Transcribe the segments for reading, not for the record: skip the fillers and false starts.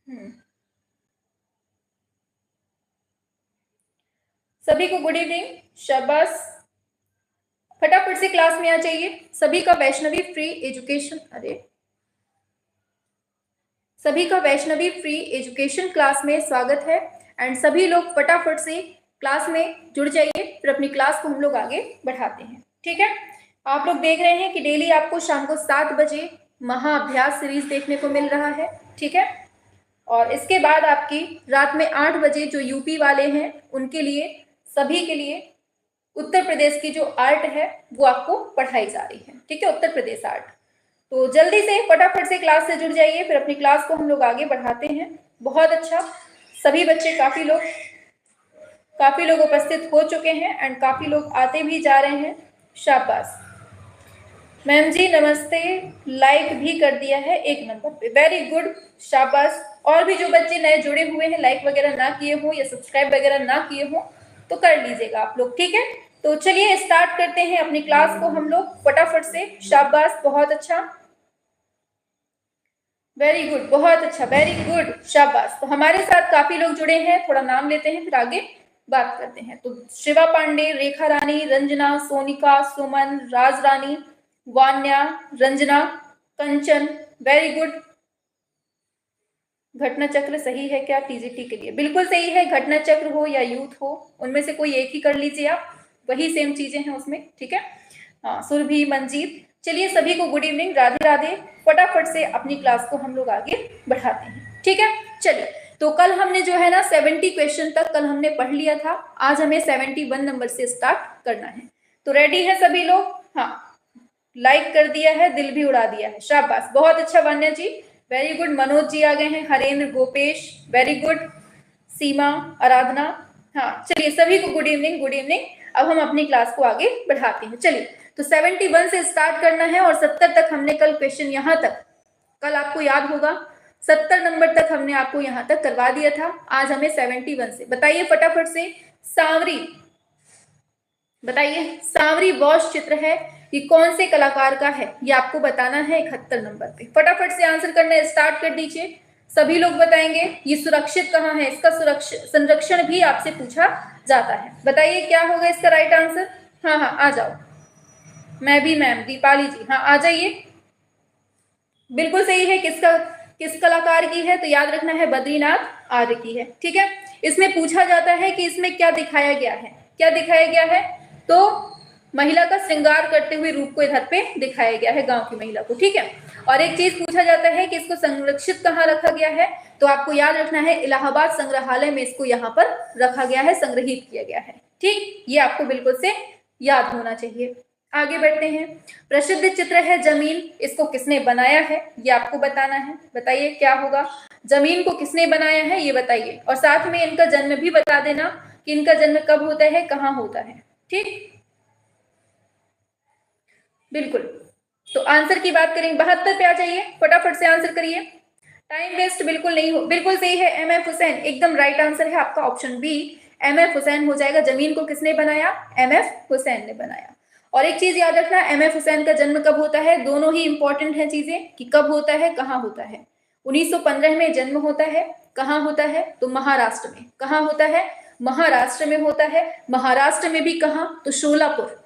हम्म। सभी को good evening. शाबाश, फटाफट से क्लास में आ जाइए। सभी का वैष्णवी फ्री एजुकेशन, सभी का वैष्णवी फ्री एजुकेशन क्लास में स्वागत है। एंड सभी लोग फटाफट से क्लास में जुड़ जाइए, फिर अपनी क्लास को हम लोग आगे बढ़ाते हैं। ठीक है, आप लोग देख रहे हैं कि डेली आपको शाम को 7 बजे महाअभ्यास सीरीज देखने को मिल रहा है। ठीक है, और इसके बाद आपकी रात में 8 बजे जो यूपी वाले हैं उनके लिए, सभी के लिए उत्तर प्रदेश की जो आर्ट है वो आपको पढ़ाई जा रही है। ठीक है, उत्तर प्रदेश आर्ट। तो जल्दी से फटाफट से क्लास से जुड़ जाइए, फिर अपनी क्लास को हम लोग आगे बढ़ाते हैं। बहुत अच्छा, सभी बच्चे काफी लोग उपस्थित हो चुके हैं एंड काफी लोग आते भी जा रहे हैं। शाबाश मैम जी, नमस्ते। लाइक भी कर दिया है 1 नंबर पे, वेरी गुड, शाबाश। और भी जो बच्चे नए जुड़े हुए हैं, लाइक वगैरह ना किए हो या सब्सक्राइब वगैरह ना किए हो तो कर लीजिएगा आप लोग। ठीक है, तो चलिए स्टार्ट करते हैं अपनी क्लास को हम लोग फटाफट से। शाबाश, बहुत अच्छा, वेरी गुड, बहुत अच्छा, वेरी गुड, शाबाश। तो हमारे साथ काफी लोग जुड़े हैं, थोड़ा नाम लेते हैं फिर आगे बात करते हैं। तो शिवा पांडे, रेखा रानी, रंजना, सोनिका, सुमन, राज रानी, वान्या, रंजना, कंचन, वेरी गुड। घटना चक्र सही है क्या टीजीटी के लिए? बिल्कुल सही है, घटना चक्र हो या यूथ हो उनमें से कोई एक ही कर लीजिए आप, वही सेम चीजें हैं उसमें। ठीक है, हाँ, सुरभि, मंजीत। चलिए सभी को गुड इवनिंग, राधे राधे। फटाफट से अपनी क्लास को हम लोग आगे बढ़ाते हैं। ठीक है, चलिए। तो कल हमने जो है ना 70 क्वेश्चन तक कल हमने पढ़ लिया था, आज हमें 71 नंबर से स्टार्ट करना है। तो रेडी है सभी लोग? हाँ, लाइक कर दिया है, दिल भी उड़ा दिया है, शाबाश, बहुत अच्छा वान्या जी, वेरी गुड। मनोज जी आ गए हैं, हरेंद्र, गोपेश, वेरी गुड, सीमा, आराधना। हाँ, चलिए सभी को गुड इवनिंग, गुड इवनिंग। अब हम अपनी क्लास को आगे बढ़ाते हैं। चलिए, तो 71 से स्टार्ट करना है और 70 तक हमने कल क्वेश्चन यहाँ तक, कल आपको याद होगा 70 नंबर तक हमने आपको यहाँ तक करवा दिया था। आज हमें 71 से, बताइए फटाफट से। सांवरी, बताइए, सांवरी बॉस चित्र है, ये कौन से कलाकार का है, ये आपको बताना है 71 नंबर पे। फटाफट से आंसर करना स्टार्ट कर दीजिए, सभी लोग बताएंगे। ये सुरक्षित कहाँ है, इसका संरक्षण भी आपसे पूछा जाता है। बताइए क्या होगा इसका राइट आंसर। हाँ हाँ, आ जाओ। मैं भी मैम, दीपाली जी, हाँ आ जाइए। बिल्कुल सही है, किस कलाकार की है, तो याद रखना है बद्रीनाथ आर्य की है। ठीक है, इसमें पूछा जाता है कि इसमें क्या दिखाया गया है, क्या दिखाया गया है, तो महिला का श्रृंगार करते हुए रूप को इधर पे दिखाया गया है, गांव की महिला को। ठीक है, और एक चीज पूछा जाता है कि इसको संरक्षित कहाँ रखा गया है, तो आपको याद रखना है इलाहाबाद संग्रहालय में इसको यहाँ पर रखा गया है, संग्रहित किया गया है। ठीक, ये आपको बिल्कुल से याद होना चाहिए। आगे बढ़ते हैं। प्रसिद्ध चित्र है जमीन, इसको किसने बनाया है, ये आपको बताना है। बताइए क्या होगा, जमीन को किसने बनाया है ये बताइए, और साथ में इनका जन्म भी बता देना कि इनका जन्म कब होता है, कहाँ होता है। ठीक, बिल्कुल। तो आंसर की बात करें, 72 पे आ जाइए, फटाफट से आंसर करिए, टाइम वेस्ट बिल्कुल नहीं हो। बिल्कुल सही है, एम एफ हुसैन, एकदम राइट आंसर है आपका option B, M F Hussain हो जाएगा। जमीन को किसने बनाया, एम एफ हुसैन ने बनाया। और एक चीज याद रखना, एम एफ हुसैन का जन्म कब होता है, दोनों ही इंपॉर्टेंट है चीजें कि कब होता है, कहाँ होता है। 1915 में जन्म होता है, कहाँ होता है, तो महाराष्ट्र में। कहाँ होता है, महाराष्ट्र में होता है। महाराष्ट्र में भी कहाँ, तो शोलापुर,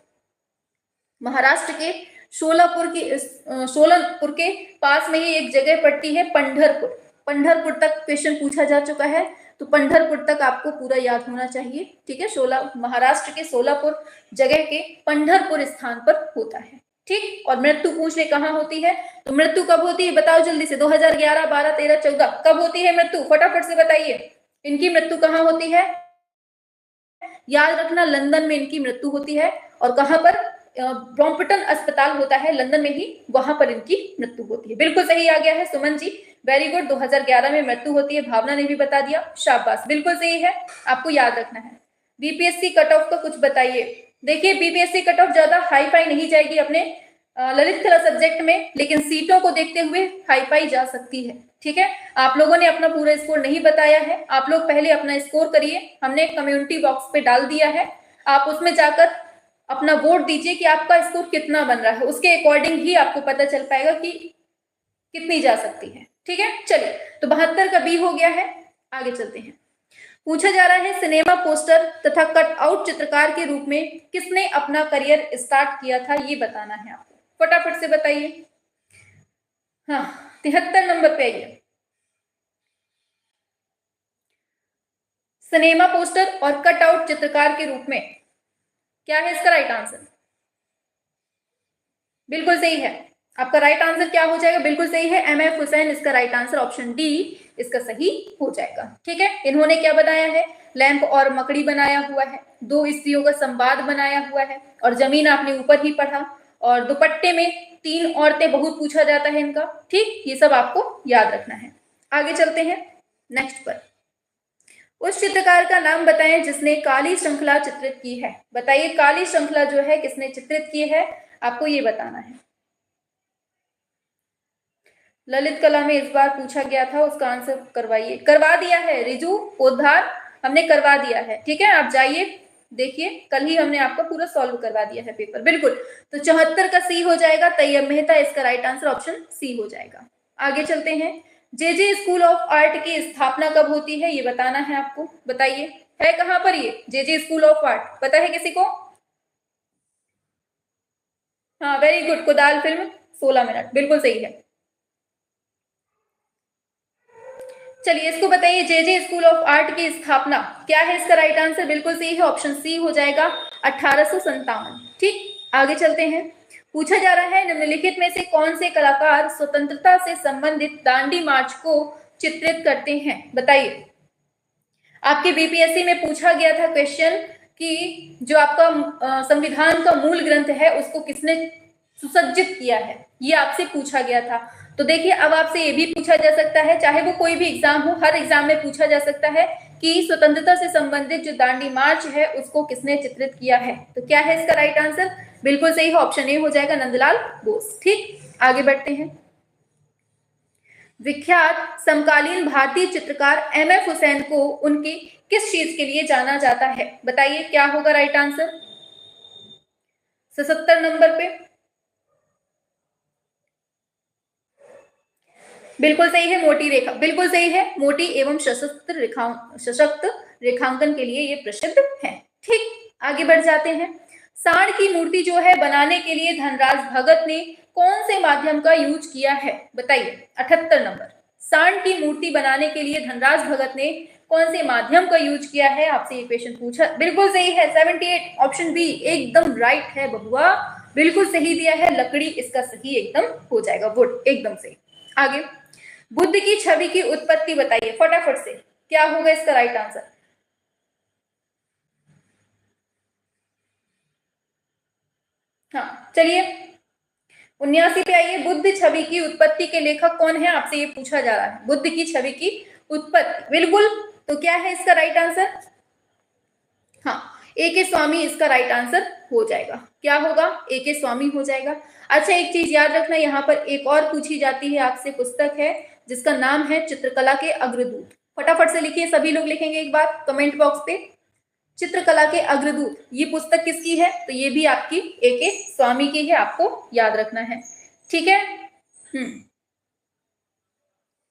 महाराष्ट्र के सोलापुर के पास में ही एक जगह पड़ती है पंढरपुर। पंढरपुर तक क्वेश्चन पूछा जा चुका है, तो पंढरपुर तक आपको पूरा याद होना चाहिए। ठीक है, महाराष्ट्र के सोलापुर जगह के पंढरपुर स्थान पर होता है। ठीक, और मृत्यु पूछ ले कहाँ होती है, तो मृत्यु कब होती है बताओ जल्दी से, 2011, 12, 13, 14 कब होती है मृत्यु, फटाफट से बताइए। इनकी मृत्यु कहाँ होती है, याद रखना लंदन में इनकी मृत्यु होती है, और कहां पर, ब्रॉम्पटन अस्पताल होता है लंदन में ही, वहां पर इनकी मृत्यु होती है। बिल्कुल सही आ गया है सुमन जी, वेरी गुड। 2011 में मृत्यु होती है, भावना ने भी बता दिया, शाबाश, बिल्कुल सही है, आपको याद रखना है। बीपीएससी कट ऑफ का कुछ बताइए। देखिए, बीपीएससी कट ऑफ ज्यादा हाई फाई नहीं जाएगी अपने ललित कला सब्जेक्ट में, लेकिन सीटों को देखते हुए हाई फाई जा सकती है। ठीक है, आप लोगों ने अपना पूरा स्कोर नहीं बताया है, आप लोग पहले अपना स्कोर करिए, हमने कम्युनिटी बॉक्स पे डाल दिया है, आप उसमें जाकर अपना वोट दीजिए कि आपका स्कोर कितना बन रहा है, उसके अकॉर्डिंग ही आपको पता चल पाएगा कि कितनी जा सकती है। ठीक है, चलिए तो 72 का बी हो गया है। आगे चलते हैं। पूछा जा रहा है सिनेमा पोस्टर तथा कटआउट चित्रकार के रूप में किसने अपना करियर स्टार्ट किया था, ये बताना है आपको। फटाफट से बताइए। हाँ, 73 नंबर पे आइए। सिनेमा पोस्टर और कटआउट चित्रकार के रूप में क्या है इसका राइट आंसर? बिल्कुल सही है। आपका राइट आंसर क्या हो जाएगा? बिल्कुल सही है, MF हुसैन इसका राइट आंसर, ऑप्शन डी इसका सही हो जाएगा। ठीक है, इन्होंने क्या बनाया है? लैंप और मकड़ी बनाया हुआ है, दो स्त्रियों का संवाद बनाया हुआ है, और जमीन आपने ऊपर ही पढ़ा, और दुपट्टे में तीन औरतें बहुत पूछा जाता है इनका। ठीक, ये सब आपको याद रखना है। आगे चलते हैं नेक्स्ट पर। उस चित्रकार का नाम बताएं जिसने काली श्रृंखला चित्रित की है। बताइए काली श्रृंखला जो है किसने चित्रित की है, आपको ये बताना है। ललित कला में इस बार पूछा गया था, उसका आंसर करवाइए। करवा दिया है रिजू पोद्दार, हमने करवा दिया है। ठीक है, आप जाइए देखिए, कल ही हमने आपका पूरा सॉल्व करवा दिया है पेपर। बिल्कुल, तो 74 का सी हो जाएगा, तैयब मेहता इसका राइट आंसर, ऑप्शन सी हो जाएगा। आगे चलते हैं। जे स्कूल ऑफ आर्ट की स्थापना कब होती है, ये बताना है आपको। बताइए है कहां पर ये जे स्कूल ऑफ आर्ट, पता है किसी को? हाँ, वेरी गुड, कुदाल फिल्म 16 मिनट, बिल्कुल सही है। चलिए इसको बताइए, जे स्कूल ऑफ आर्ट की स्थापना क्या है इसका राइट आंसर? बिल्कुल सही है, ऑप्शन सी हो जाएगा, 1857। ठीक, आगे चलते हैं। पूछा जा रहा है निम्नलिखित में से कौन से कलाकार स्वतंत्रता से संबंधित दांडी मार्च को चित्रित करते हैं? बताइए। आपके बीपीएससी में पूछा गया था क्वेश्चन कि जो आपका संविधान का मूल ग्रंथ है उसको किसने सुसज्जित किया है, ये आपसे पूछा गया था। तो देखिए अब आपसे ये भी पूछा जा सकता है, चाहे वो कोई भी एग्जाम हो, हर एग्जाम में पूछा जा सकता है कि स्वतंत्रता से संबंधित जो दांडी मार्च है उसको किसने चित्रित किया है। तो क्या है इसका राइट आंसर? बिल्कुल सही है, ऑप्शन ए हो जाएगा, नंदलाल बोस। ठीक, आगे बढ़ते हैं। विख्यात समकालीन भारतीय चित्रकार MF हुसैन को उनकी किस चीज के लिए जाना जाता है? बताइए क्या होगा राइट आंसर? 77 नंबर पे। बिल्कुल सही है, मोटी रेखा, बिल्कुल सही है, मोटी एवं सशक्त रेखांकन के लिए ये प्रसिद्ध है। ठीक, आगे बढ़ जाते हैं। सांड की मूर्ति जो है बनाने के लिए धनराज भगत ने कौन से माध्यम का यूज किया है? बताइए, 78 नंबर। सांड की मूर्ति बनाने के लिए धनराज भगत ने कौन से माध्यम का यूज किया है, आपसे ये क्वेश्चन पूछा। बिल्कुल सही है, 78, ऑप्शन बी एकदम राइट है बबुआ, बिल्कुल सही दिया है, लकड़ी इसका सही एकदम हो जाएगा, वुड एकदम सही। आगे, बुद्ध की छवि की उत्पत्ति बताइए फटाफट से, क्या होगा इसका राइट आंसर? हाँ चलिए 79 पे आइए। बुद्ध छवि की उत्पत्ति के लेखक कौन है, आपसे ये पूछा जा रहा है। बुद्ध की छवि की उत्पत्ति, बिल्कुल, तो क्या है इसका राइट आंसर? हाँ, A.K. स्वामी इसका राइट आंसर हो जाएगा। क्या होगा? A.K. स्वामी हो जाएगा। अच्छा, एक चीज याद रखना, यहाँ पर एक और पूछी जाती है आपसे पुस्तक है जिसका नाम है चित्रकला के अग्रदूत। फटाफट से लिखिए, सभी लोग लिखेंगे एक बार कमेंट बॉक्स पे, चित्रकला के अग्रदूत, ये पुस्तक किसकी है? तो ये भी आपकी A.K. स्वामी की है, आपको याद रखना है। ठीक है,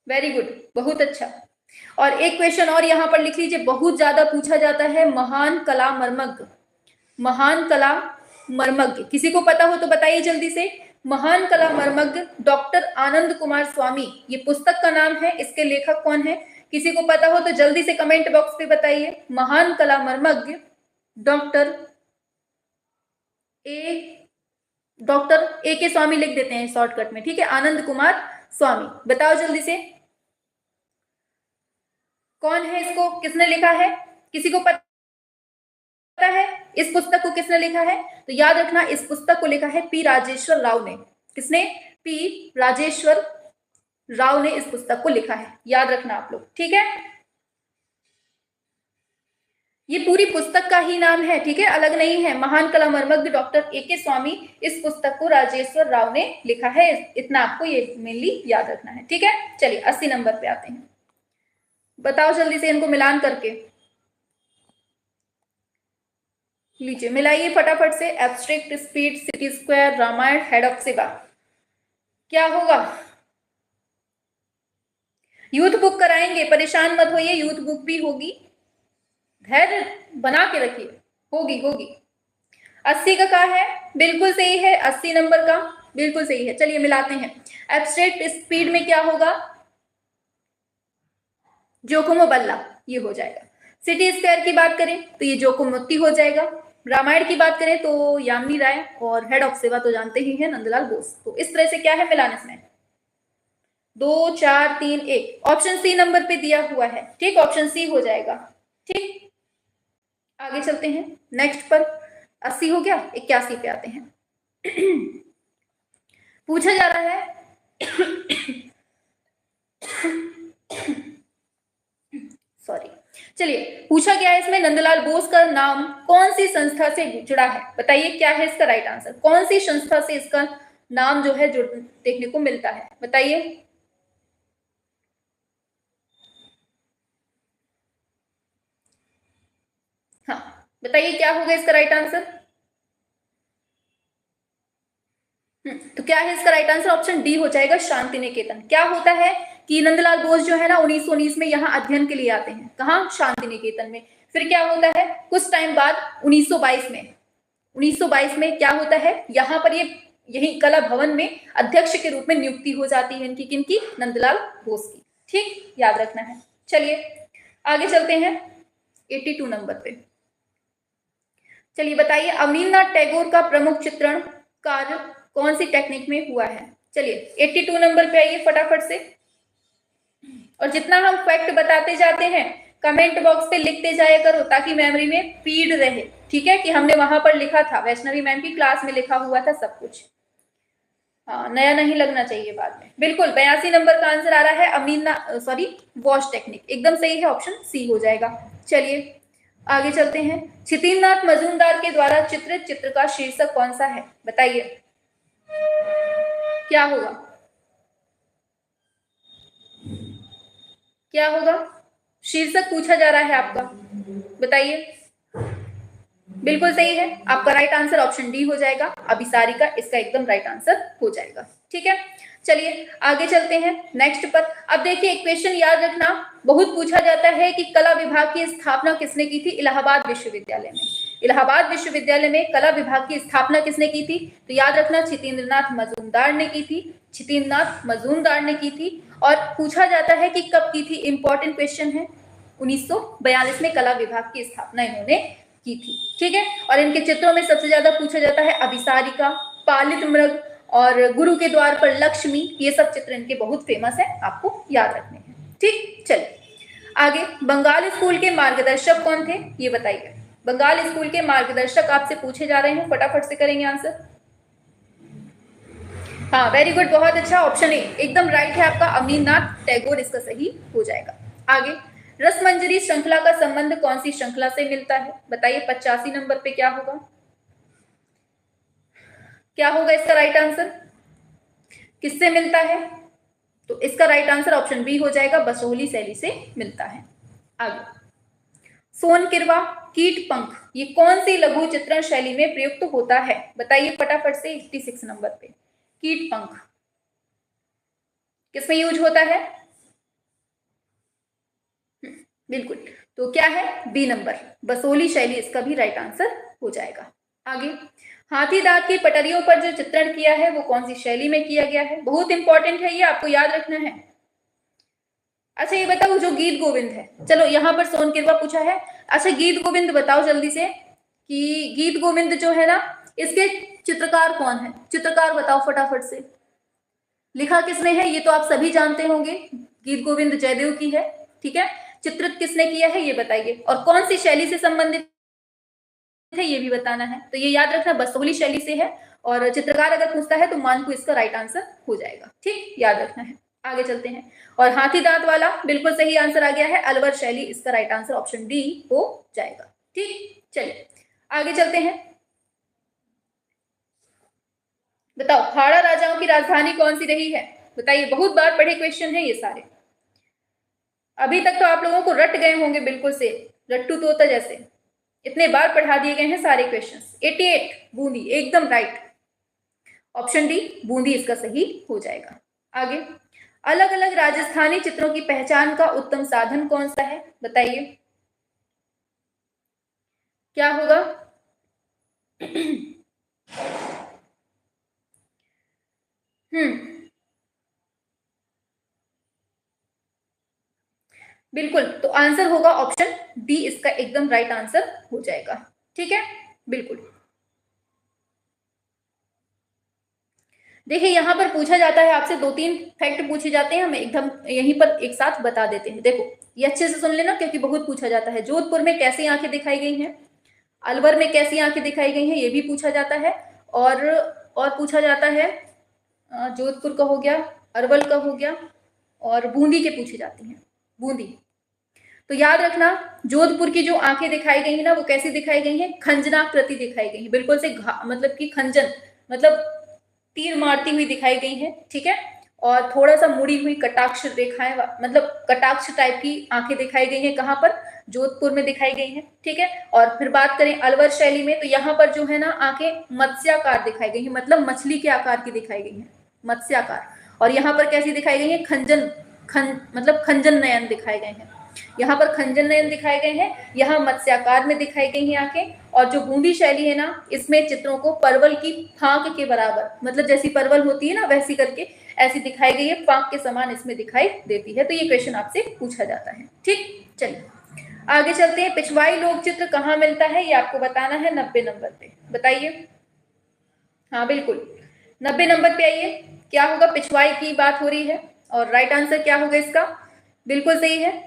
वेरी गुड, बहुत अच्छा। और एक क्वेश्चन और यहाँ पर लिख लीजिए, बहुत ज्यादा पूछा जाता है, महान कला मर्मज्ञ, महान कला मर्मज्ञ, किसी को पता हो तो बताइए जल्दी से। महान कला मर्मज्ञ डॉक्टर आनंद कुमार स्वामी, ये पुस्तक का नाम है, इसके लेखक कौन है? किसी को पता हो तो जल्दी से कमेंट बॉक्स पे बताइए। महान कला मर्मज्ञ डॉक्टर A.K. स्वामी लिख देते हैं शॉर्टकट में, ठीक है, आनंद कुमार स्वामी। बताओ जल्दी से कौन है, इसको किसने लिखा है? किसी को पता है इस पुस्तक को किसने लिखा है? तो याद रखना, इस पुस्तक को लिखा है पी राजेश्वर राव ने। किसने? पी राजेश्वर राव ने इस पुस्तक को लिखा है, याद रखना आप लोग, ठीक है। ये पूरी पुस्तक का ही नाम है, ठीक है, अलग नहीं है। महान कला मर्मज्ञ डॉक्टर A.K. स्वामी, इस पुस्तक को राजेश्वर राव ने लिखा है, इतना आपको ये मेनली याद रखना है, ठीक है। चलिए 80 नंबर पे आते हैं। बताओ जल्दी से इनको मिलान करके, लीजिए मिलाइए फटाफट से। Abstract speed, city square, Ramayan, head of Shiva, क्या होगा? यूथ बुक कराएंगे, परेशान मत होइए, यूथ बुक भी होगी, धैर्य बना के रखिए, होगी होगी। 80 का कहा है, बिल्कुल सही है, 80 नंबर का बिल्कुल सही है। चलिए मिलाते हैं। एब्स्ट्रैक्ट स्पीड में क्या होगा, जोखिम बल्ला, ये हो जाएगा। सिटी स्क्वायर की बात करें तो ये जोकुमुत्ती हो जाएगा। रामायण की बात करें तो यामिनी राय, और हेड ऑफ सेवा तो जानते ही हैं नंदलाल बोस। तो इस तरह से क्या है मिलान इसमें, 2 4 3 1, ऑप्शन सी नंबर पे दिया हुआ है, ठीक, ऑप्शन सी हो जाएगा। ठीक, आगे चलते हैं नेक्स्ट पर। 80 हो गया, 81 पे आते हैं। पूछा जा रहा है सॉरी, चलिए पूछा गया है इसमें, नंदलाल बोस का नाम कौन सी संस्था से जुड़ा है, बताइए क्या है इसका राइट आंसर, कौन सी संस्था से इसका नाम जो है जुड़ देखने को मिलता है, बताइए। हाँ बताइए क्या होगा इसका राइट आंसर। तो क्या है इसका राइट आंसर, ऑप्शन डी हो जाएगा, शांति निकेतन। क्या होता है कि नंदलाल बोस जो है ना 1919 में यहाँ अध्ययन के लिए आते हैं, कहाँ, शांति निकेतन में। फिर क्या होता है कुछ टाइम बाद 1922 में क्या होता है, यहाँ पर ये यही कला भवन में अध्यक्ष के रूप में नियुक्ति हो जाती है इनकी, किनकी, नंदलाल बोस की। ठीक, याद रखना है। चलिए आगे चलते हैं 82 नंबर पे। चलिए बताइए, अमीरनाथ टैगोर का प्रमुख चित्रण कार्य कौन सी टेक्निक में हुआ है। चलिए 82 नंबर पे आइए फटाफट से, और जितना हम फैक्ट बताते जाते हैं कमेंट बॉक्स पे लिखते जाया करो ताकि मेमोरी में फीड रहे, ठीक है, कि हमने वहां पर लिखा था, वैष्णवी मैम की क्लास में लिखा हुआ था सब कुछ। हाँ, नया नहीं लगना चाहिए बाद में। बिल्कुल 82 नंबर का आंसर आ रहा है अमीना सॉरी वॉश टेक्निक, एकदम सही है, ऑप्शन सी हो जाएगा। चलिए आगे चलते हैं। छितिननाथ मजूमदार के द्वारा चित्रित चित्र का शीर्षक कौन सा है, बताइए क्या होगा, क्या होगा, शीर्षक पूछा जा रहा है आपका, बताइए। बिल्कुल सही है, आपका राइट आंसर ऑप्शन डी हो जाएगा, अभिसारिका इसका एकदम राइट आंसर हो जाएगा। ठीक है, चलिए आगे चलते हैं नेक्स्ट पर। अब देखिए एक क्वेश्चन याद रखना, बहुत पूछा जाता है कि कला विभाग की स्थापना किसने की थी, इलाहाबाद विश्वविद्यालय में। इलाहाबाद विश्वविद्यालय में कला विभाग की स्थापना किसने की थी, तो याद रखना छितेंद्रनाथ मजूमदार ने की थी, छितेंद्रनाथ मजूमदार ने की थी। और पूछा जाता है कि कब की थी, इंपॉर्टेंट क्वेश्चन है, 1942 में कला विभाग की स्थापना इन्होंने की थी। ठीक है, और इनके चित्रों में सबसे ज्यादा पूछा जाता है अभिसारिका, पालित मृग और गुरु के द्वार पर लक्ष्मी, ये सब चित्र इनके बहुत फेमस है, आपको याद रखने हैं। ठीक, चलिए आगे। बंगाल स्कूल के मार्गदर्शक कौन थे, ये बताइए। बंगाल स्कूल के मार्गदर्शक आपसे पूछे जा रहे हैं, फटाफट से करेंगे आंसर। हाँ वेरी गुड, बहुत अच्छा, ऑप्शन ए एकदम राइट है आपका, अमीरनाथ टैगोर इसका सही हो जाएगा। आगे, रसमंजरी श्रृंखला का संबंध कौन सी श्रृंखला से मिलता है, बताइए 85 नंबर पे क्या होगा, क्या होगा इसका राइट आंसर, किससे मिलता है, तो इसका राइट आंसर ऑप्शन बी हो जाएगा, बसोहली शैली से मिलता है। आगे, सोनकिरवा, कीट पंख, ये कौन सी लघु चित्रण शैली में प्रयुक्त होता है, बताइए फटाफट से 86 नंबर पे। कीट पंख किसमें यूज होता है, बिल्कुल, तो क्या है, बी नंबर, बसोली शैली इसका भी राइट आंसर हो जाएगा। आगे, हाथी दांत की पटरियों पर जो चित्रण किया है वो कौन सी शैली में किया गया है, बहुत इंपॉर्टेंट है ये, आपको याद रखना है। अच्छा ये बताओ जो गीत गोविंद है, चलो यहाँ पर सोनकिरवा पूछा है, अच्छा गीत गोविंद बताओ जल्दी से, कि गीत गोविंद जो है ना इसके चित्रकार कौन है, चित्रकार बताओ फटाफट से, लिखा किसने है, ये तो आप सभी जानते होंगे, गीत गोविंद जयदेव की है, ठीक है, चित्रित किसने किया है ये बताइए, और कौन सी शैली से संबंधित है ये भी बताना है। तो ये याद रखना बसोली शैली से है, और चित्रकार अगर पूछता है तो मानकू इसका राइट आंसर हो जाएगा। ठीक, याद रखना है। आगे चलते हैं, और हाथी दांत वाला बिल्कुल सही आंसर आ गया है, अलवर शैली इसका राइट आंसर ऑप्शन डी हो जाएगा। ठीक, चलिए आगे चलते हैं। बताओ हाड़ा राजाओं की राजधानी कौन सी रही है, बताइए, बहुत बार पढ़े क्वेश्चन है ये सारे, अभी तक तो आप लोगों को रट गए होंगे बिल्कुल से, रट्टू तोता जैसे, इतने बार पढ़ा दिए गए हैं सारे क्वेश्चंस। 88 बूंदी, एकदम राइट, ऑप्शन डी बूंदी इसका सही हो जाएगा। आगे, अलग अलग राजस्थानी चित्रों की पहचान का उत्तम साधन कौन सा है, बताइए क्या होगा। हम्म, बिल्कुल, तो आंसर होगा ऑप्शन बी, इसका एकदम राइट आंसर हो जाएगा। ठीक है, बिल्कुल। देखिए यहाँ पर पूछा जाता है आपसे, दो तीन फैक्ट पूछे जाते हैं, हम एकदम यहीं पर एक साथ बता देते हैं। देखो ये अच्छे से सुन लेना, क्योंकि बहुत पूछा जाता है। जोधपुर में कैसी आंखें दिखाई गई हैं, अलवर में कैसी आंखें दिखाई गई हैं, ये भी पूछा जाता है। और पूछा जाता है, जोधपुर का हो गया, अरवल का हो गया, और बूंदी के पूछे जाते हैं, बूंदी। तो याद रखना, जोधपुर की जो आंखें दिखाई गई है ना, वो कैसी दिखाई गई है, खंजनाकृति दिखाई गई है, बिल्कुल से मतलब कि खंजन, मतलब तीर मारती हुई दिखाई गई है। ठीक है, और थोड़ा सा मुड़ी हुई कटाक्ष रेखाएं, मतलब कटाक्ष टाइप की आंखें दिखाई गई हैं, कहां पर, जोधपुर में दिखाई गई हैं। ठीक है, और फिर बात करें अलवर शैली में, तो यहाँ पर जो है ना आंखें मत्स्याकार दिखाई गई है, मतलब मछली के आकार की दिखाई गई है, मत्स्याकार। और यहाँ पर कैसी दिखाई गई है, खंजन, मतलब खंजन नयन दिखाए गए हैं। यहाँ पर खंजन नयन दिखाए गए हैं, यहाँ मत्स्याकार में दिखाई गई हैं आंखें। और जो बूंदी शैली है ना, इसमें चित्रों को परवल की फांक के बराबर, मतलब जैसी परवल होती है ना वैसी करके ऐसी दिखाई गई है, फांक के समान इसमें दिखाई देती है। तो ये क्वेश्चन आपसे पूछा जाता है। ठीक, चलिए आगे चलते हैं। पिछवाई लोक चित्र कहाँ मिलता है, ये आपको बताना है 90 नंबर पे, बताइए। हाँ बिल्कुल, 90 नंबर पे आइए। क्या होगा, पिछवाई की बात हो रही है, और राइट आंसर क्या होगा इसका, बिल्कुल सही है,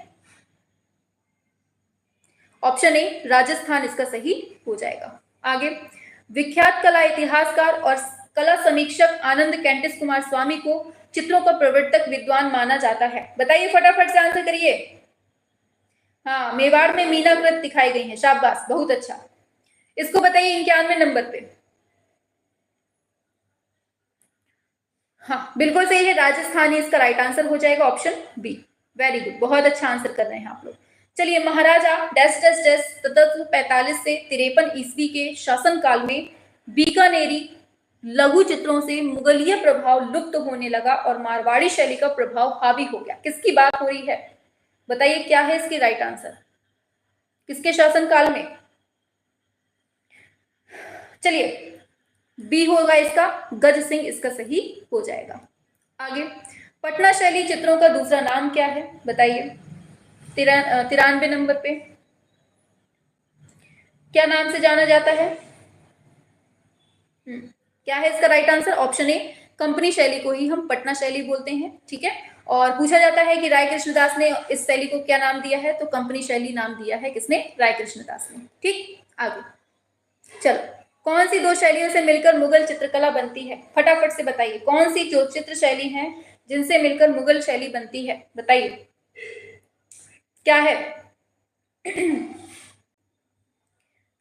ऑप्शन ए राजस्थान इसका सही हो जाएगा। आगे, विख्यात कला इतिहासकार और कला समीक्षक आनंद कैंटिस कुमार स्वामी को चित्रों का प्रवर्तक विद्वान माना जाता है, बताइए फटाफट से आंसर करिए। हाँ, मेवाड़ में मीनाकृत दिखाई गई है, शाबाश, बहुत अच्छा। इसको बताइए 91 नंबर पे। हाँ बिल्कुल सही है, राजस्थानी इसका राइट आंसर हो जाएगा, ऑप्शन बी। वेरी गुड, बहुत अच्छा आंसर कर रहे हैं आप लोग। चलिए, महाराजा डैश डैश डैश 1745 से 53 ईस्वी के शासनकाल में बीकानेरी लघु चित्रों से मुगलीय प्रभाव लुप्त होने लगा और मारवाड़ी शैली का प्रभाव हावी हो गया। किसकी बात हो रही है, बताइए क्या है इसकी राइट आंसर, किसके शासनकाल में। चलिए, बी होगा इसका, गज सिंह इसका सही हो जाएगा। आगे, पटना शैली चित्रों का दूसरा नाम क्या है, बताइए। 93 नंबर पे क्या नाम से जाना जाता है। क्या है इसका right answer, option A company शैली को ही हम पटना शैली बोलते हैं। ठीक है, और पूछा जाता है कि राय कृष्णदास ने इस शैली को क्या नाम दिया है, तो कंपनी शैली नाम दिया है, किसने, राय कृष्णदास ने। ठीक, आगे चलो, कौन सी दो शैलियों से मिलकर मुगल चित्रकला बनती है, फटाफट से बताइए, कौन सी जो चित्र शैली है जिनसे मिलकर मुगल शैली बनती है, बताइए क्या है।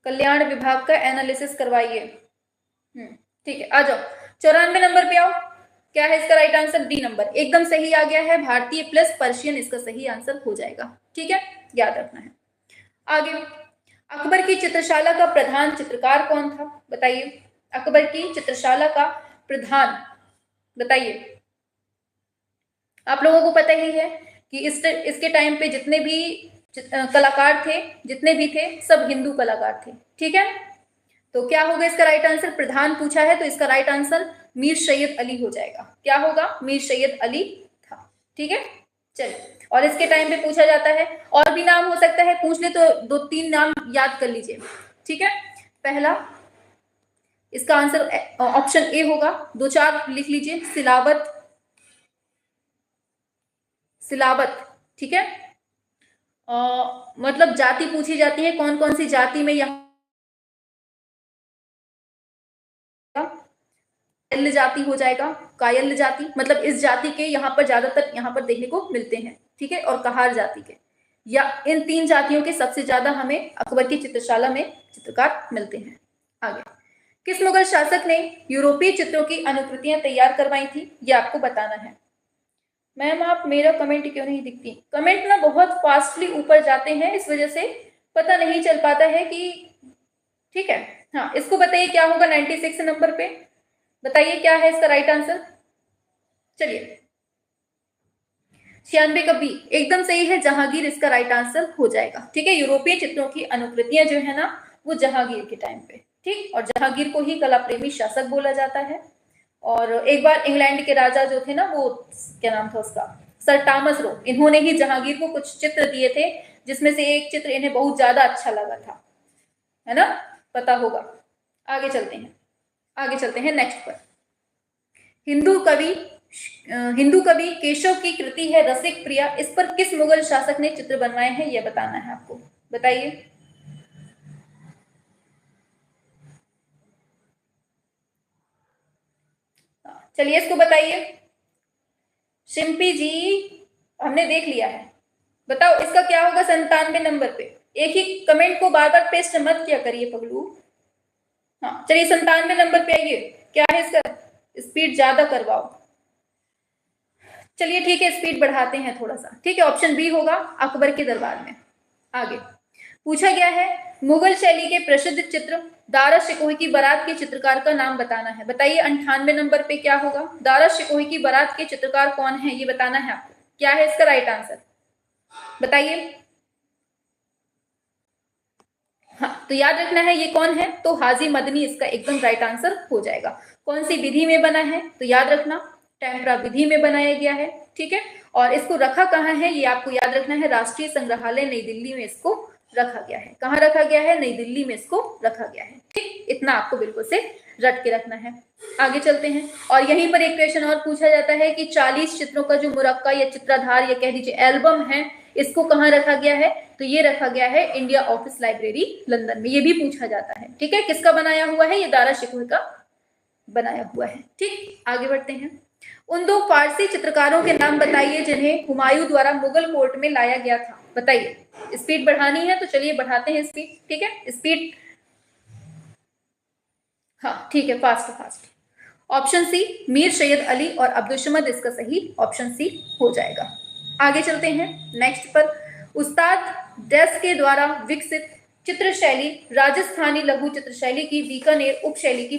कल्याण विभाग का एनालिसिस करवाइए। ठीक है, आ जाओ, 94 नंबर पे आओ। क्या है इसका राइट आंसर, डी नंबर, एकदम सही आ गया है, भारतीय प्लस पर्शियन इसका सही आंसर हो जाएगा। ठीक है, याद रखना है। आगे, अकबर की चित्रशाला का प्रधान चित्रकार कौन था, बताइए। अकबर की चित्रशाला का प्रधान, बताइए। आप लोगों को पता ही है कि इसके टाइम पे जितने भी कलाकार थे, जितने भी थे, सब हिंदू कलाकार थे। ठीक है, तो क्या होगा इसका राइट आंसर, प्रधान पूछा है तो इसका राइट आंसर मीर सैयद अली हो जाएगा। क्या होगा, मीर सैयद अली था। ठीक है, चलिए, और इसके टाइम पे पूछा जाता है, और भी नाम हो सकता है, पूछ ले तो दो तीन नाम याद कर लीजिए। ठीक है, पहला इसका आंसर ऑप्शन ए होगा, दो चार लिख लीजिए, सिलावत, सिलावत। ठीक है, मतलब जाति पूछी जाती है, कौन कौन सी जाति में यहाँ कायल जाति हो जाएगा, कायल जाति, मतलब इस जाति के यहाँ पर ज्यादातर यहाँ पर देखने को मिलते हैं। ठीक है, और कहार जाति के, या इन तीन जातियों के सबसे ज्यादा हमें अकबर की चित्रशाला में चित्रकार मिलते हैं। आगे, किस मुगल शासक ने यूरोपीय चित्रों की अनुकृतियां तैयार करवाई थी, ये आपको बताना है। मैम आप मेरा कमेंट क्यों नहीं दिखती, कमेंट ना बहुत फास्टली ऊपर जाते हैं, इस वजह से पता नहीं चल पाता है कि। ठीक है, हाँ इसको बताइए क्या होगा 96 नंबर पे, बताइए क्या है इसका राइट आंसर। चलिए, 96 का बी एकदम सही है, जहांगीर इसका राइट आंसर हो जाएगा। ठीक है, यूरोपीय चित्रों की अनुकृतियां जो है ना वो जहांगीर के टाइम पे, ठीक, और जहांगीर को ही कला प्रेमी शासक बोला जाता है। और एक बार इंग्लैंड के राजा जो थे ना, वो क्या नाम था उसका, सर टॉमस रो, इन्होंने ही जहांगीर को कुछ चित्र दिए थे, जिसमें से एक चित्र इन्हें बहुत ज्यादा अच्छा लगा था, है ना, पता होगा। आगे चलते हैं नेक्स्ट पर। हिंदू कवि केशव की कृति है रसिक प्रिया, इस पर किस मुगल शासक ने चित्र बनवाए हैं, यह बताना है आपको। बताइए। चलिए इसको बताइए। शिम्पी जी हमने देख लिया है, बताओ इसका क्या होगा 97 नंबर पे। एक ही कमेंट को बार बार पेस्ट मत किया करिए पगलू। हाँ चलिए 97 नंबर पे आइए, क्या है इसका, स्पीड ज्यादा करवाओ। चलिए ठीक है, स्पीड बढ़ाते हैं थोड़ा सा, ठीक है। ऑप्शन बी होगा अकबर के दरबार में। आगे पूछा गया है मुगल शैली के प्रसिद्ध चित्र दारा शिकोही की बारात के चित्रकार का नाम बताना है। बताइए 98 नंबर पे क्या होगा, दारा शिकोही की बारात के चित्रकार कौन है ये बताना है आपको। क्या है इसका राइट आंसर, बताइए। हाँ तो याद रखना है ये कौन है, तो हाजी मदनी इसका एकदम राइट आंसर हो जाएगा। कौन सी विधि में बना है, तो याद रखना टेम्परा विधि में बनाया गया है, ठीक है। और इसको रखा कहाँ है ये आपको याद रखना है, राष्ट्रीय संग्रहालय नई दिल्ली में इसको रखा गया है। कहाँ रखा गया है, नई दिल्ली में इसको रखा गया है, ठीक। इतना आपको बिल्कुल से रट के रखना है। आगे चलते हैं, और यहीं पर एक क्वेश्चन और पूछा जाता है कि 40 चित्रों का जो मुरक्का या चित्राधार या कह दीजिए एल्बम है, इसको कहाँ रखा गया है, तो ये रखा गया है इंडिया ऑफिस लाइब्रेरी लंदन में। ये भी पूछा जाता है, ठीक है। किसका बनाया हुआ है, ये दारा शिकोही का बनाया हुआ है, ठीक। आगे बढ़ते हैं। उन दो फारसी चित्रकारों के नाम बताइए जिन्हें हुमायूं द्वारा मुगल कोर्ट में लाया गया था। बताइए। स्पीड बढ़ानी है तो चलिए बढ़ाते हैं स्पीड, ठीक है, स्पीड। हाँ ठीक है, fast. Option C Mir Syed Ali और अब्दुल इसका सही ऑप्शन सी हो जाएगा। आगे चलते हैं नेक्स्ट पर। उस्ताद डैस के द्वारा विकसित चित्र शैली राजस्थानी लघु चित्र शैली की बीकानेर उपशैली की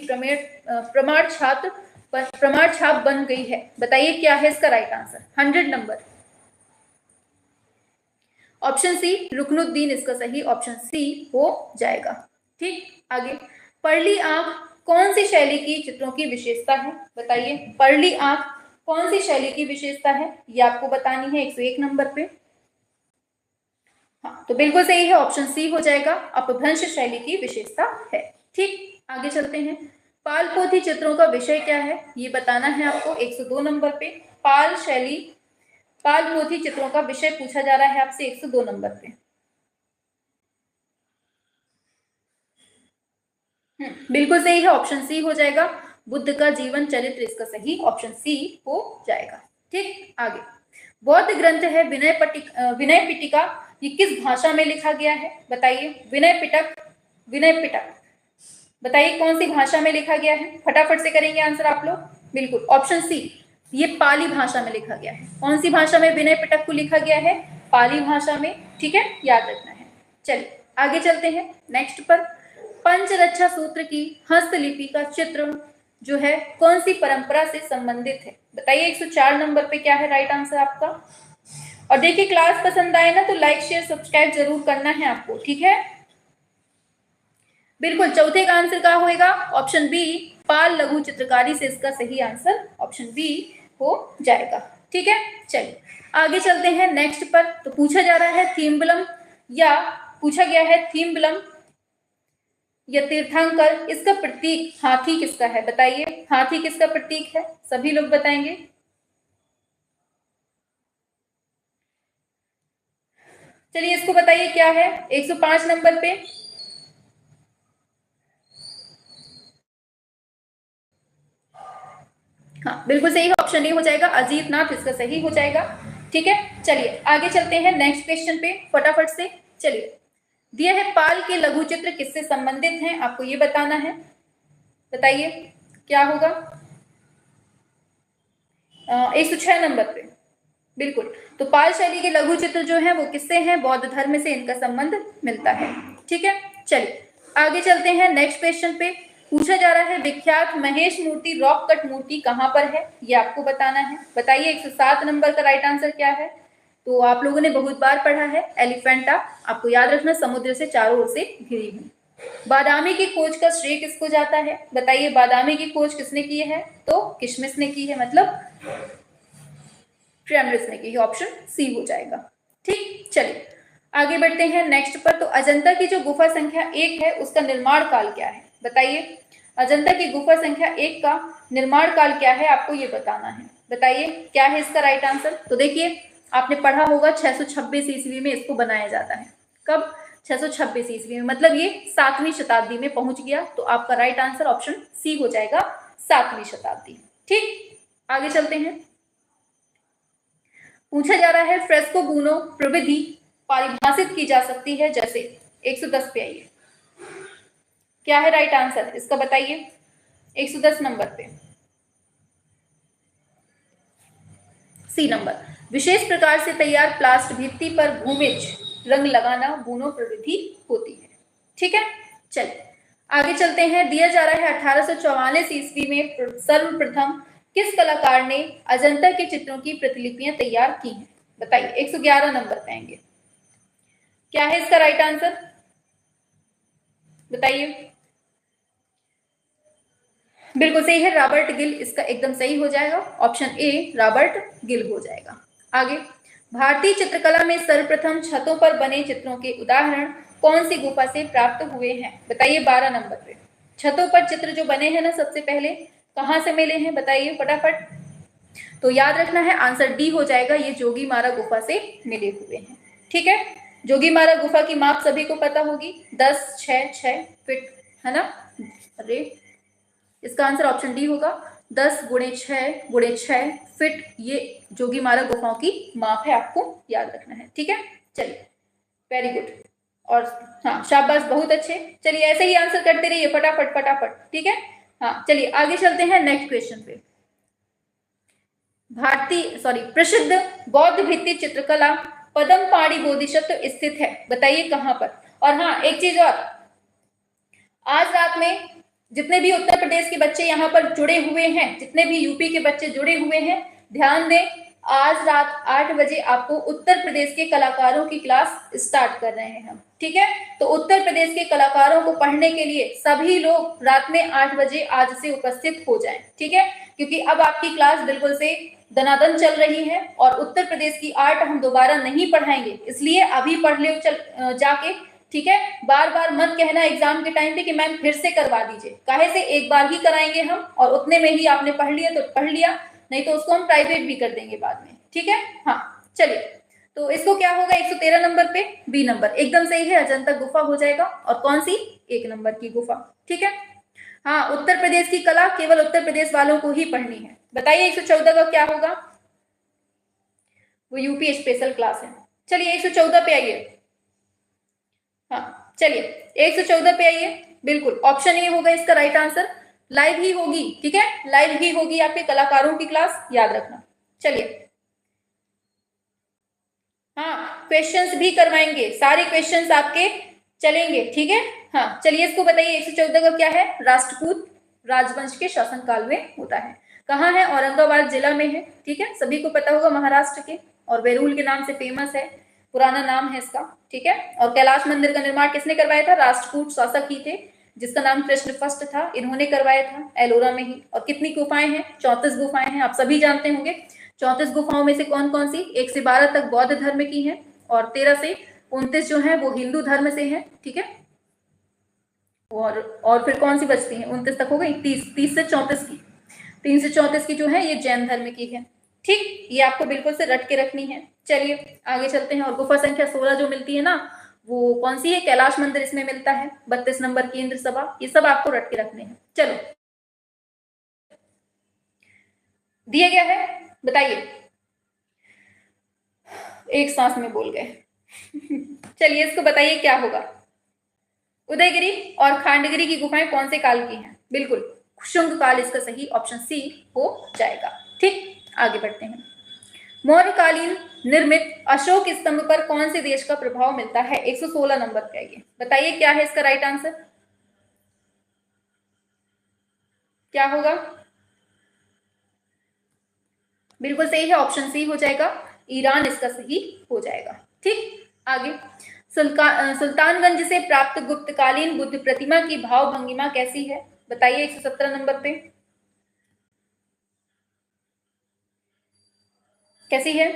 प्रमाण छाप बन गई है। बताइए क्या है इसका राइट आंसर, 100 नंबर। ऑप्शन सी रुकनुद्दीन इसका सही ऑप्शन सी हो जाएगा, ठीक। आगे परली आंख कौन सी शैली की चित्रों की विशेषता है। बताइए परली आंख कौन सी शैली की विशेषता है, ये आपको बतानी है 101 नंबर पे। हाँ तो बिल्कुल सही है, ऑप्शन सी हो जाएगा, अपभ्रंश शैली की विशेषता है, ठीक। आगे चलते हैं। पाल पोथी चित्रों का विषय क्या है, ये बताना है आपको 102 नंबर पे। पाल पोथी चित्रों का विषय पूछा जा रहा है आपसे 102 नंबर पे। बिल्कुल सही है, ऑप्शन सी हो जाएगा, बुद्ध का जीवन चरित्र इसका सही ऑप्शन सी हो जाएगा, ठीक। आगे बौद्ध ग्रंथ है विनय पिटका, ये किस भाषा में लिखा गया है। बताइए विनय पिटक बताइए कौन सी भाषा में लिखा गया है, फटाफट से करेंगे आंसर आप लोग। बिल्कुल ऑप्शन सी, ये पाली भाषा में लिखा गया है। कौन सी भाषा में विनय पिटक को लिखा गया है, पाली भाषा में, ठीक है, याद रखना है। चलिए आगे चलते हैं नेक्स्ट पर। पंचरक्षा सूत्र की हस्तलिपि का चित्र जो है कौन सी परंपरा से संबंधित है। बताइए 104 नंबर पे क्या है राइट आंसर आपका। और देखिए क्लास पसंद आए ना तो लाइक शेयर सब्सक्राइब जरूर करना है आपको, ठीक है। बिल्कुल चौथे का आंसर क्या होगा, ऑप्शन बी पाल लघु चित्रकारी से इसका सही आंसर ऑप्शन बी हो जाएगा, ठीक है। चलिए आगे चलते हैं नेक्स्ट पर। तो पूछा जा रहा है थीम्बलम या पूछा गया है थीम्बलम या तीर्थंकर, इसका प्रतीक हाथी किसका है। बताइए हाथी किसका प्रतीक है, सभी लोग बताएंगे। चलिए इसको बताइए क्या है 105 नंबर पे। हाँ बिल्कुल सही है, ऑप्शन ए हो जाएगा, अजीत नाथ इसका सही हो जाएगा, ठीक है। चलिए आगे चलते हैं नेक्स्ट क्वेश्चन पे फटाफट से। चलिए दिया है पाल के लघु चित्र किससे संबंधित हैं, आपको ये बताना है। बताइए क्या होगा, 106 नंबर पे। बिल्कुल, तो पाल शैली के लघु चित्र जो है वो किससे हैं, बौद्ध धर्म से इनका संबंध मिलता है, ठीक है। चलिए आगे चलते हैं नेक्स्ट क्वेश्चन पे। पूछा जा रहा है विख्यात महेश मूर्ति रॉक कट मूर्ति कहाँ पर है, ये आपको बताना है। बताइए 107 नंबर का राइट आंसर क्या है। तो आप लोगों ने बहुत बार पढ़ा है, एलिफेंटा। आपको याद रखना, समुद्र से चारों ओर से घिरी हुई। बादामी की खोज का श्रेय किसको जाता है। बताइए बादामी की खोज किसने की है। तो किशमिश ने की है, मतलब ट्रेमरिस ने की है। ऑप्शन सी हो जाएगा। ठीक, चलिए आगे बढ़ते हैं नेक्स्ट पर। तो अजंता की जो गुफा संख्या 1 है उसका निर्माण काल क्या है। बताइए अजंता की गुफा संख्या 1 का निर्माण काल क्या है, आपको ये बताना है। बताइए क्या है इसका राइट आंसर। तो देखिए आपने पढ़ा होगा 626 ईस्वी में इसको बनाया जाता है। कब, 626 ईस्वी में, मतलब ये 7वीं शताब्दी में पहुंच गया। तो आपका राइट आंसर ऑप्शन सी हो जाएगा, 7वीं शताब्दी। ठीक, आगे चलते हैं। पूछा जा रहा है फ्रेस्को बूनो प्रविधि परिभाषित की जा सकती है जैसे। 110 पे आइए, क्या है राइट आंसर इसका बताइए। 110 नंबर पे सी नंबर, विशेष प्रकार से तैयार प्लास्ट भित्ति पर भूमिज रंग लगाना बूनो प्रविधि होती है। ठीक है, चलिए आगे चलते हैं। दिया जा रहा है 1844 ईस्वी में सर्वप्रथम किस कलाकार ने अजंता के चित्रों की प्रतिलिपियां तैयार की हैं। बताइए 111 नंबर पे आएंगे, क्या है इसका राइट आंसर बताइए। बिल्कुल सही है, रॉबर्ट गिल इसका एकदम सही हो जाएगा। ऑप्शन ए रॉबर्ट गिल हो जाएगा। आगे, भारतीय चित्रकला में सर्वप्रथम छतों पर बने चित्रों के उदाहरण कौन सी गुफा से प्राप्त हुए हैं। बताइए 12 नंबर पे छतों पर चित्र जो बने हैं ना सबसे पहले कहां से मिले हैं, बताइए फटाफट। तो याद रखना है आंसर डी हो जाएगा, ये जोगीमारा गुफा से मिले हुए हैं। ठीक है, जोगीमारा गुफा की माप सभी को पता होगी, 10-6-6 फीट है ना। अरे इसका आंसर ऑप्शन डी होगा, 10x6x6 फीट ये जोगीमारा गुफाओं की माप है, आपको याद रखना है। ठीक है, चलिए वेरी गुड, और हाँ शाबाश, बहुत अच्छे। चलिए ऐसे ही आंसर करते रहिए फटाफट फटाफट। ठीक है, हाँ चलिए आगे चलते हैं नेक्स्ट क्वेश्चन पे। प्रसिद्ध बौद्ध भित्ति चित्रकला पदमपाड़ी बोधिसत्व स्थित है, बताइए कहां पर। और हाँ एक चीज और, आज रात में जितने भी उत्तर प्रदेश के बच्चे यहाँ पर जुड़े हुए हैं, जितने भी यूपी के बच्चे जुड़े हुए हैं, ध्यान दें आज रात 8 बजे आपको उत्तर प्रदेश के कलाकारों की क्लास स्टार्ट कर रहे हैं हम। ठीक है, तो उत्तर प्रदेश के कलाकारों को पढ़ने के लिए सभी लोग रात में 8 बजे आज से उपस्थित हो जाएं। ठीक है, क्योंकि अब आपकी क्लास बिल्कुल से दनादन चल रही है और उत्तर प्रदेश की आर्ट हम दोबारा नहीं पढ़ाएंगे, इसलिए अभी पढ़ लो जाके। ठीक है, बार बार मत कहना एग्जाम के टाइम पे कि मैम फिर से करवा दीजिए, काहे से एक बार ही कराएंगे हम, और उतने में ही आपने पढ़ लिया तो पढ़ लिया, नहीं तो उसको हम प्राइवेट भी कर देंगे बाद में। ठीक है, हाँ चलिए, तो इसको क्या होगा 113 नंबर पे बी नंबर एकदम सही है, अजंता गुफा हो जाएगा। और कौन सी, 1 नंबर की गुफा। ठीक है, हाँ उत्तर प्रदेश की कला केवल उत्तर प्रदेश वालों को ही पढ़नी है। बताइए 114 का क्या होगा, वो यूपी स्पेशल क्लास है। चलिए 114 पे आइए, हाँ चलिए 114 पे आइए। बिल्कुल ऑप्शन ए होगा इसका राइट आंसर, लाइव ही होगी। ठीक है, लाइव ही होगी आपके कलाकारों की क्लास, याद रखना। चलिए हाँ क्वेश्चंस भी करवाएंगे, सारे क्वेश्चंस आपके चलेंगे। ठीक है, हाँ चलिए इसको बताइए 114 का क्या है। राष्ट्रकूट राजवंश के शासनकाल में होता है, कहाँ है, औरंगाबाद जिला में है। ठीक है, सभी को पता होगा महाराष्ट्र के, और वेरूल के नाम से फेमस है, पुराना नाम है इसका। ठीक है, और कैलाश मंदिर का निर्माण किसने करवाया था, राष्ट्रकूट शासक ही थे जिसका नाम कृष्ण फर्स्ट था, इन्होंने करवाया था एलोरा में ही। और कितनी गुफाएं हैं, 34 गुफाएं हैं, आप सभी जानते होंगे। 34 गुफाओं में से कौन कौन सी, 1 से 12 तक बौद्ध धर्म की हैं और 13 से 29 जो है वो हिंदू धर्म से हैं। ठीक है, और फिर कौन सी बचती हैं, 29 तक हो गई, 30 से 34 की, 3 से 34 की जो है ये जैन धर्म की है। ठीक, ये आपको बिल्कुल से रट के रखनी है। चलिए आगे चलते हैं। और गुफा संख्या 16 जो मिलती है ना, वो कौन सी है, कैलाश मंदिर इसमें मिलता है, 32 नंबर की इंद्र सभा, ये सब आपको रट के रखने हैं। चलो दिया गया है, बताइए, एक सांस में बोल गए चलिए इसको बताइए क्या होगा। उदयगिरी और खांडगिरी की गुफाएं कौन से काल की हैं, बिल्कुल शुंग काल इसका सही ऑप्शन सी हो जाएगा। ठीक, आगे बढ़ते हैं। मौर्यकालीन निर्मित अशोक स्तंभ पर कौन से देश का प्रभाव मिलता है, 116 नंबर पे आइए, बताइए क्या है इसका राइट आंसर। क्या होगा? बिल्कुल सही है, ऑप्शन सी हो जाएगा, ईरान इसका सही हो जाएगा। ठीक, आगे। सुल्तानगंज से प्राप्त गुप्तकालीन बुद्ध प्रतिमा की भाव भंगिमा कैसी है? बताइए 117 नंबर पे कैसी है?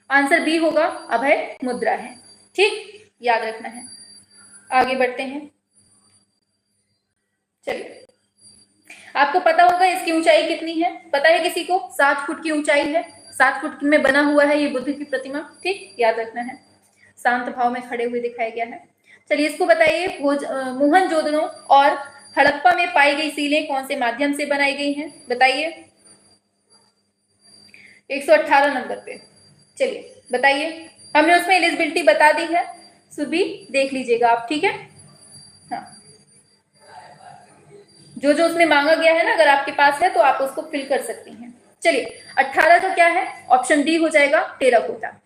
आंसर बी होगा, अभय मुद्रा है। ठीक, याद रखना है। आगे बढ़ते हैं। चलिए, आपको पता होगा इसकी ऊंचाई कितनी है? पता है किसी को? 7 फुट की ऊंचाई है। 7 फुट में बना हुआ है ये बुद्ध की प्रतिमा। ठीक, याद रखना है। शांत भाव में खड़े हुए दिखाया गया है। चलिए, इसको बताइए, मोहनजोदड़ो और हड़प्पा में पाई गई सीलें कौन से माध्यम से बनाई गई हैं? बताइए 118 नंबर पे। चलिए बताइए, हमने उसमें एलिजिबिलिटी बता दी है, सुबह देख लीजिएगा आप। ठीक है, हाँ, जो जो उसमें मांगा गया है ना, अगर आपके पास है तो आप उसको फिल कर सकती हैं। चलिए, 18 का क्या है? ऑप्शन डी हो जाएगा, टेराकोटा।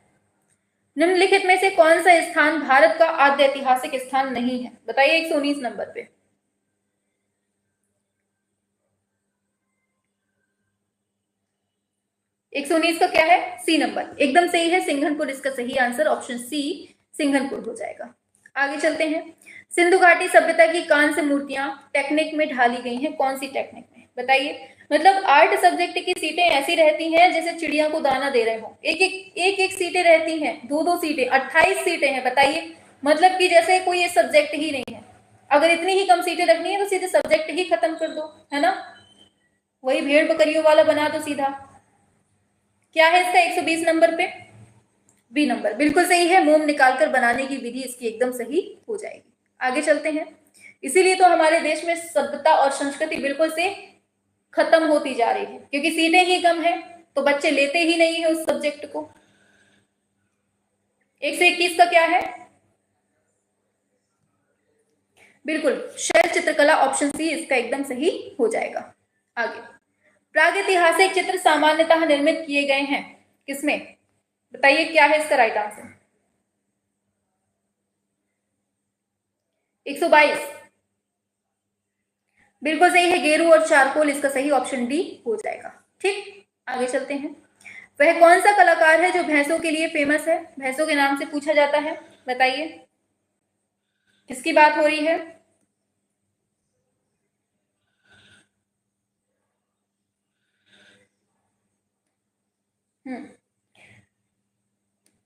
निम्नलिखित में से कौन सा स्थान भारत का आद्य ऐतिहासिक स्थान नहीं है? बताइए 119 नंबर पे। एक सौ उन्नीस का क्या है? सी नंबर, एकदम सही है, सिंघनपुर इसका सही आंसर, ऑप्शन सी सिंघनपुर हो जाएगा। आगे चलते हैं। सिंधु घाटी सभ्यता की कांस्य मूर्तियां टेक्निक में ढाली गई हैं, कौन सी टेक्निक में? बताइए। मतलब आर्ट सब्जेक्ट की सीटें ऐसी रहती हैं जैसे चिड़िया को दाना दे रहे हो, एक सीटें रहती हैं, दो सीटें, 28 सीटें हैं। बताइए, मतलब कि जैसे कोई ये सब्जेक्ट ही नहीं है। अगर इतनी ही कम सीटें रखनी है तो सीधे सब्जेक्ट ही खत्म कर दो, है ना? वही भेड़ बकरियों वाला बना दो सीधा। क्या है इसका 120 नंबर पे? बी नंबर, बिल्कुल सही है, मोम निकालकर बनाने की विधि इसकी एकदम सही हो जाएगी। आगे चलते हैं। इसीलिए तो हमारे देश में सभ्यता और संस्कृति बिल्कुल से खत्म होती जा रही है, क्योंकि सीटें ही कम है तो बच्चे लेते ही नहीं है उस सब्जेक्ट को। 121 का क्या है? बिल्कुल, शैल चित्रकला, ऑप्शन सी इसका एकदम सही हो जाएगा। आगे, प्रागैतिहासिक चित्र सामान्यतः निर्मित किए गए हैं किसमें? बताइए क्या है इसका राइट आंसर? 122, बिल्कुल सही है, गेरू और चारकोल इसका सही, ऑप्शन डी हो जाएगा। ठीक, आगे चलते हैं। वह कौन सा कलाकार है जो भैंसों के लिए फेमस है? भैंसों के नाम से पूछा जाता है, बताइए किसकी बात हो रही है?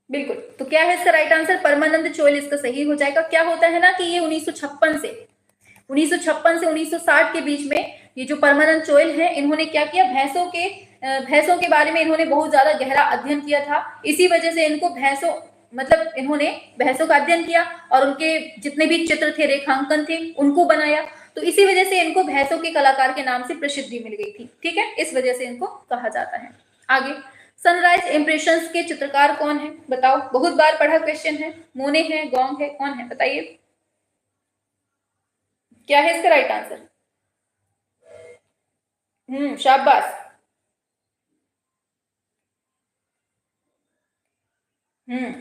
बिल्कुल, तो क्या है इसका राइट आंसर? परमानंद चोइल इसका सही हो जाएगा। क्या होता है ना कि ये 1956 से 1960 के बीच में ये जो परमानंद चोइल है, इन्होंने क्या किया, भैंसों के बारे में इन्होंने बहुत ज्यादा गहरा अध्ययन किया था। इसी वजह से इनको भैंसों, मतलब इन्होंने भैंसों का अध्ययन किया और उनके जितने भी चित्र थे, रेखांकन थे, उनको बनाया। तो इसी वजह से इनको भैंसों के कलाकार के नाम से प्रसिद्धि मिल गई थी। ठीक है, इस वजह से इनको कहा जाता है। आगे, सनराइज इंप्रेशंस के चित्रकार कौन है? बताओ, बहुत बार पढ़ा क्वेश्चन है। मोने है, गोंग है, कौन है? बताइए क्या है इसका राइट आंसर? शाबाश। हम्म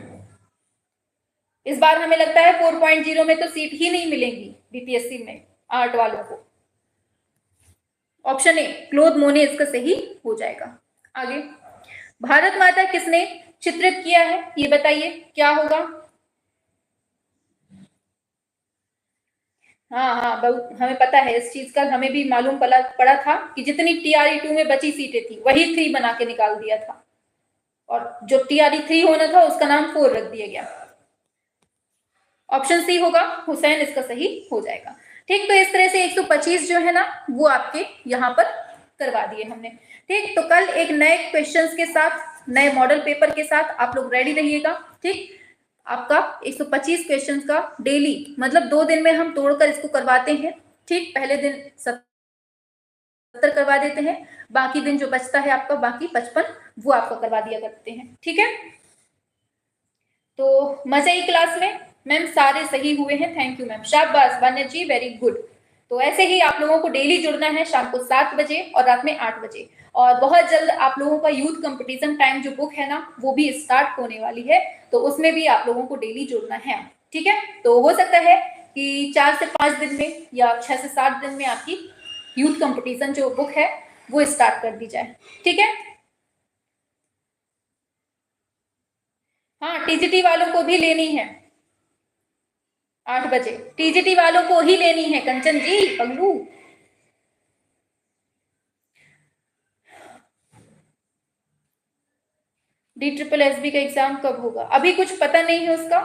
इस बार हमें लगता है 4.0 में तो सीट ही नहीं मिलेंगी बीपीएससी में आर्ट वालों को। ऑप्शन ए क्लोद मोने इसका सही हो जाएगा। आगे, भारत माता किसने चित्रित किया है? ये बताइए क्या होगा? हाँ हाँ, बहुत हमें पता है इस चीज का, हमें भी मालूम पड़ा था कि जितनी TRE 2 में बची सीटें थी वही 3 बना के निकाल दिया था, और जो TRE 3 होना था उसका नाम 4 रख दिया गया। ऑप्शन सी होगा, हुसैन इसका सही हो जाएगा। ठीक, तो इस तरह से 125 जो है ना वो आपके यहाँ पर करवा दिए हमने। ठीक, तो कल एक नए क्वेश्चंस के साथ, नए मॉडल पेपर के साथ आप लोग रेडी रहिएगा। ठीक, आपका 125 क्वेश्चंस का डेली, मतलब 2 दिन में हम तोड़कर इसको करवाते हैं। ठीक, पहले दिन 70 करवा देते हैं, बाकी दिन जो बचता है आपका, बाकी 55 वो आपका करवा दिया करते हैं। ठीक है, तो मजा ही क्लास में। मैम सारे सही हुए हैं, थैंक यू मैम, शाबाश वान्या जी, वेरी गुड। तो ऐसे ही आप लोगों को डेली जुड़ना है, शाम को 7 बजे और रात में 8 बजे। और बहुत जल्द आप लोगों का यूथ कंपटीशन टाइम जो बुक है ना वो भी स्टार्ट होने वाली है, तो उसमें भी आप लोगों को डेली जुड़ना है। ठीक है, तो हो सकता है कि 4 से 5 दिन में या 6 से 7 दिन में आपकी यूथ कंपटीशन जो बुक है वो स्टार्ट कर दी जाए, ठीक है। हाँ, टीजीटी वालों को भी लेनी है 8 बजे, टीजीटी वालों को ही लेनी है कंचन जी, पगलू। DSSB का एग्जाम कब होगा? अभी कुछ पता नहीं है उसका,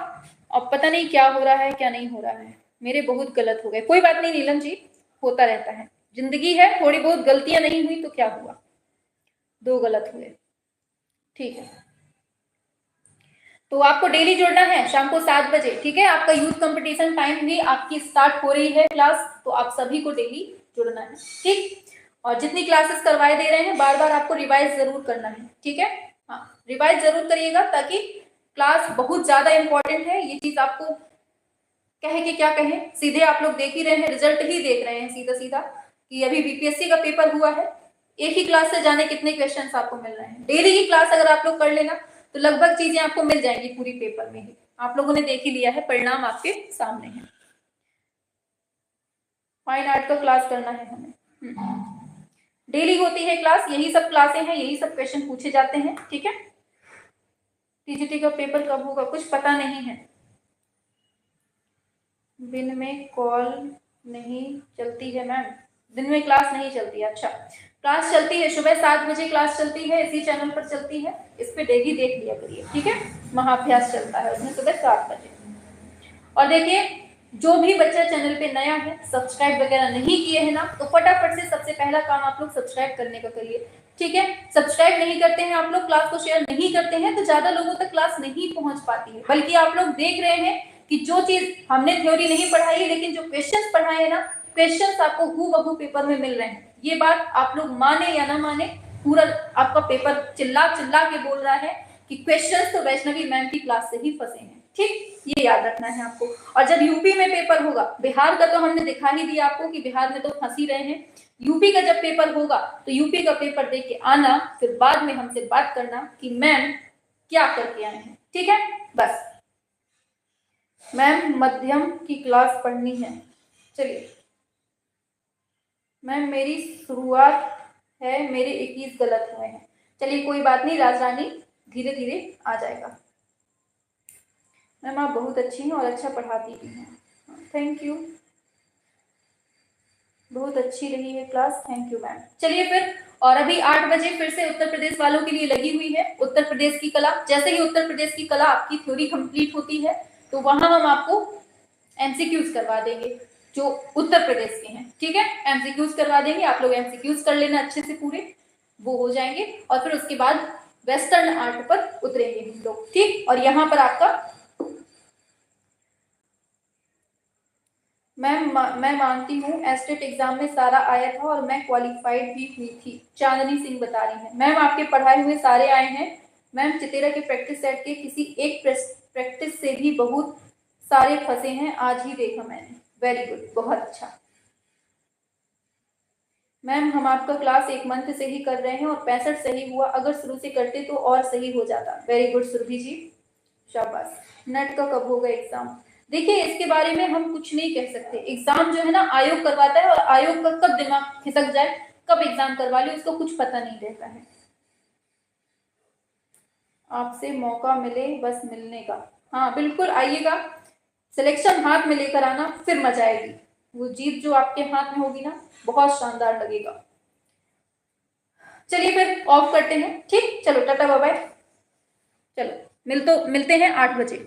अब पता नहीं क्या हो रहा है क्या नहीं हो रहा है। मेरे बहुत गलत हो गए, कोई बात नहीं नीलम जी, होता रहता है, जिंदगी है, थोड़ी बहुत गलतियां नहीं हुई तो क्या हुआ, 2 गलत हुए, ठीक है। तो आपको डेली जुड़ना है शाम को 7 बजे, ठीक है। आपका यूथ कंपटीशन टाइम भी आपकी स्टार्ट हो रही है क्लास, तो आप सभी को डेली जुड़ना है, ठीक। और जितनी क्लासेस करवाए दे रहे हैं बार बार आपको रिवाइज जरूर करना है, ठीक है। हाँ, रिवाइज जरूर करिएगा, ताकि क्लास बहुत ज्यादा इंपॉर्टेंट है। ये चीज आपको कहे कि क्या कहें, सीधे आप लोग देख ही रहे हैं, रिजल्ट ही देख रहे हैं सीधा सीधा, कि अभी बीपीएससी का पेपर हुआ है, एक ही क्लास से जाने कितने क्वेश्चंस आपको मिल रहे हैं। डेली की क्लास अगर आप लोग कर लेना तो लगभग चीजें आपको मिल जाएंगी पूरी पेपर में ही। आप लोगों ने देख ही लिया है, परिणाम आपके सामने है। फाइन आर्ट का क्लास करना है हमें, डेली होती है क्लास, यही सब क्लासें हैं, यही सब क्वेश्चन पूछे जाते हैं, ठीक है। टीजीटी का पेपर कब होगा कुछ पता नहीं है। दिन में कॉल नहीं चलती है मैम, दिन में क्लास नहीं चलती है, अच्छा। क्लास चलती है, सुबह 7 बजे क्लास चलती है, इसी चैनल पर चलती है, इस पे डेली देख लिया करिए, ठीक है। महाअभ्यास चलता है उसमें सुबह 7 बजे। और देखिए, जो भी बच्चा चैनल पे नया है, सब्सक्राइब वगैरह नहीं किए हैं ना, तो फटाफट से सबसे पहला काम आप लोग सब्सक्राइब करने का करिए, ठीक है। सब्सक्राइब नहीं करते हैं आप लोग, क्लास को शेयर नहीं करते हैं, तो ज्यादा लोगों तक क्लास नहीं पहुंच पाती है। बल्कि आप लोग देख रहे हैं कि जो चीज हमने थ्योरी नहीं पढ़ाई है, लेकिन जो क्वेश्चंस पढ़ाए हैं ना, क्वेश्चंस आपको हूबहू पेपर में मिल रहे हैं। ये बात आप लोग माने या ना माने, पूरा आपका पेपर चिल्ला चिल्ला के बोल रहा है कि क्वेश्चंस तो वैष्णवी मैम की क्लास से ही फंसे हैं, ठीक। ये याद रखना है आपको। और जब यूपी में पेपर होगा, बिहार का तो हमने दिखा ही दिया आपको कि बिहार में तो फंस ही रहे हैं, यूपी का जब पेपर होगा तो यूपी का पेपर देख के आना, फिर बाद में हमसे बात करना कि मैम क्या करके आए हैं, ठीक है। बस मैम मध्यम की क्लास पढ़नी है, चलिए मैम मेरी शुरुआत है, मेरे 21 गलत हुए हैं, चलिए कोई बात नहीं राजरानी, धीरे धीरे आ जाएगा। मैम आप बहुत अच्छी हैं और अच्छा पढ़ाती भी हैं, थैंक यू, बहुत अच्छी रही है क्लास, थैंक यू मैम। चलिए फिर, और अभी 8 बजे फिर से उत्तर प्रदेश वालों के लिए लगी हुई है उत्तर प्रदेश की कला। जैसे ही उत्तर प्रदेश की कला आपकी थ्योरी कंप्लीट होती है, तो वहां हम आपको एमसीक्यूज करवा देंगे जो उत्तर प्रदेश के हैं, ठीक है। एमसीक्यूज करवा देंगे, आप लोग एमसीक्यूज कर लेना अच्छे से पूरे, वो हो जाएंगे। और फिर उसके बाद वेस्टर्न आर्ट पर उतरेंगे हम लोग, ठीक। और यहाँ पर आपका मैम मैं मानती हूँ एस्टेट एग्जाम में सारा आया था और मैं क्वालिफाइड भी हुई थी, चांदनी सिंह बता रही हैं। मैम आपके पढ़ाए हुए सारे आए हैं मैम, चितेरा के प्रैक्टिस सेट के किसी एक प्रैक्टिस से भी बहुत सारे फंसे हैं, आज ही देखा मैंने, वेरी गुड, बहुत अच्छा। मैम हम आपका क्लास 1 मंथ से ही कर रहे हैं और 65 सही हुआ, अगर शुरू से करते तो और सही हो जाता, वेरी गुड सुरभि जी, शाबाश। नेट का कब होगा एग्जाम? देखिए इसके बारे में हम कुछ नहीं कह सकते, एग्जाम जो है ना आयोग करवाता है, और आयोग का कब दिमाग खिसक जाए, कब एग्जाम करवा ले, उसको कुछ पता नहीं रहता है। आपसे मौका मिले बस मिलने का, हाँ बिल्कुल आइएगा, सिलेक्शन हाथ में लेकर आना, फिर मजा आएगी, वो जीत जो आपके हाथ में होगी ना, बहुत शानदार लगेगा। चलिए फिर ऑफ करते हैं, ठीक, चलो टाटा बाय बाय, चलो मिलते हैं 8 बजे।